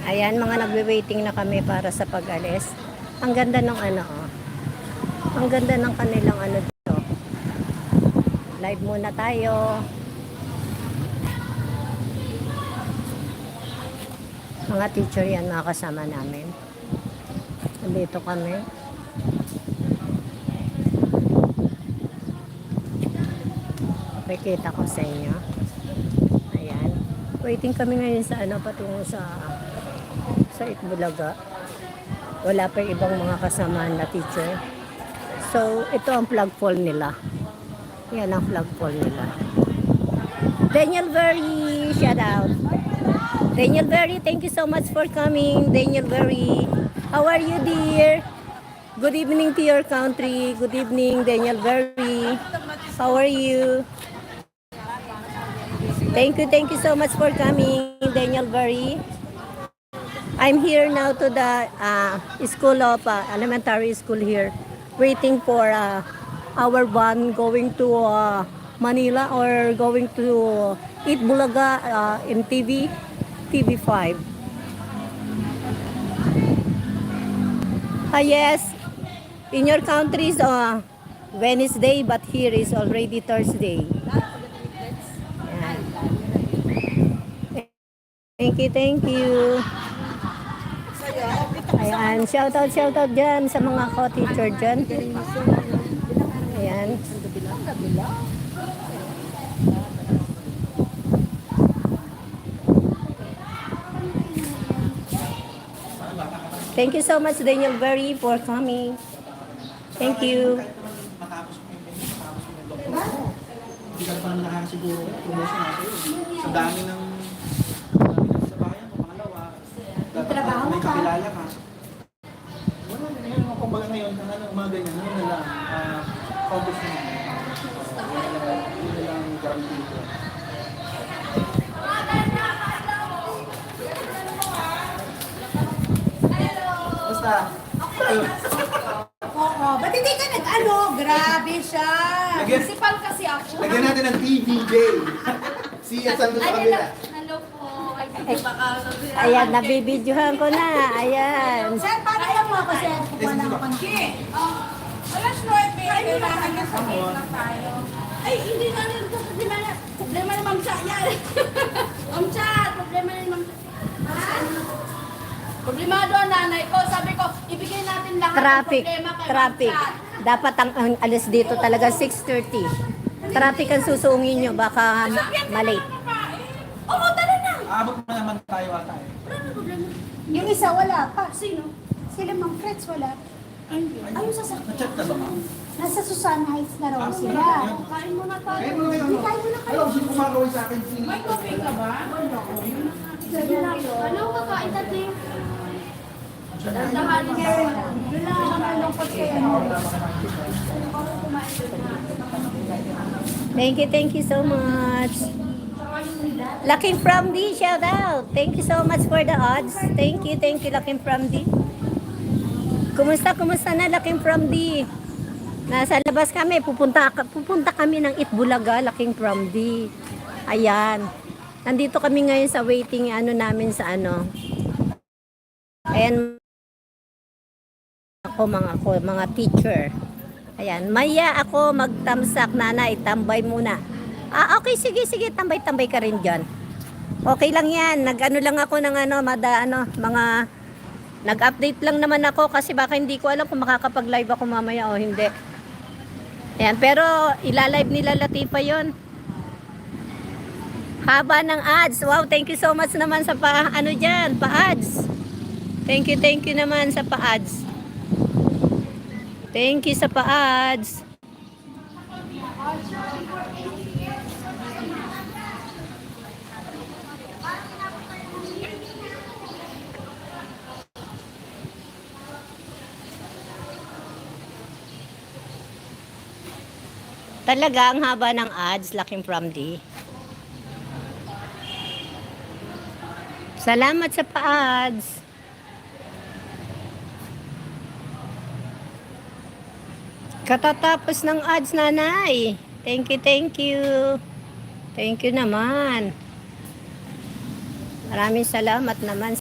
Ayan, mga nagwe-waiting na kami para sa pag-alis. Ang ganda ng ano, oh. Ang ganda ng kanilang ano dito. Live muna tayo. Mga teacher yan, mga kasama namin. Nandito kami. Pakikita ko sa inyo. Ayan. Waiting kami ngayon sa ano, patungo sa Itbulaga. Wala pa ibang mga kasama na teacher. So, ito ang flag pole nila. Yan ang flag pole nila. Daniel Berry, shout out. Daniel Berry, thank you so much for coming. Daniel Berry, how are you, dear? Good evening to your country. Good evening, Daniel Berry. How are you? Thank you so much for coming, Daniel Berry. I'm here now to the school of elementary school here, waiting for our van going to Manila or going to Itbulaga in TV5. Yes, in your country is Wednesday, but here is already Thursday. Yan. Thank you. Ayan, shout out dyan sa mga co-teacher dyan. Ayan. Thank you so much, Daniel Berry, for coming. Thank you. Hindi ka pa naman nakakasiguro promotion natin. Ang dami ng sa bayan, pangalawa. Dapat may kakilala ka. Wala na ngayon, kumbaga ngayon, umaga niya, ngayon na lang, August na. Yun na lang guarantee ko. Basta. Oo, ba't hindi ka nag-ano? Grabe siya. Principal kasi ako. Lagyan natin ng TVJ. Siya sa kabila. Hello po. Ay, baka Ayan, nabibidyohan ko na. Ayan. Sir, paano lang mo ako, sir? Kukuha na ako konti. alas 9, kailangan niya sa lang tayo. Ay, hindi na rin ito. Problema ni Ma'am Cha. Yan. Ma'am Cha, problema ni Ma'am Cha. Problemado ang nanay ko. Sabi ko, ibigay natin lahat Traffic. ng problema kay Traffic. Ma'am Cha. Dapat ang alis dito talaga 6:30. Traffic ang susuungin nyo. Baka malate. Oo, tara na. Aabot mo naman tayo ata eh. Yung isa, wala pa. Sino? Sila Ma'am Freds, wala. Ayun sa sakit. Na-chat na ba ma'am? Nasa Susanna Heights na raw sila. Kain muna tayo. Kain mo na Hindi, kain mo na kayo. Alam, sino kumakawin sa akin? May coffee ka ba? Ano kakain natin? Dandahan niya. Yun lang ang nalungkot kayo. Thank you so much. Laking from D, shout out. Thank you so much for the odds. Thank you, Laking from D. Kumusta na, Laking from D? Nasa labas kami, pupunta kami ng Itbulaga, Laking from D. Ayan. Nandito kami ngayon sa waiting namin sa ano. Ayan, mga teacher. Ayan, maya ako magtamsak, nanay, tambay muna. Okay, sige, tambay ka rin dyan. Okay lang yan, nag-ano lang ako ng mga, nag-update lang naman ako kasi baka hindi ko alam kung makakapag-live ako mamaya o hindi. Ayan, pero ilalive nila Latifa yon. Haba ng ads. Wow, thank you so much naman sa pa-ads. Thank you naman sa pa-ads. Thank you sa pa-ads. Talaga ang haba ng ads, Laking from D. Salamat sa pa-ads. Katatapos ng ads, nanay. Thank you. Thank you naman. Maraming salamat naman.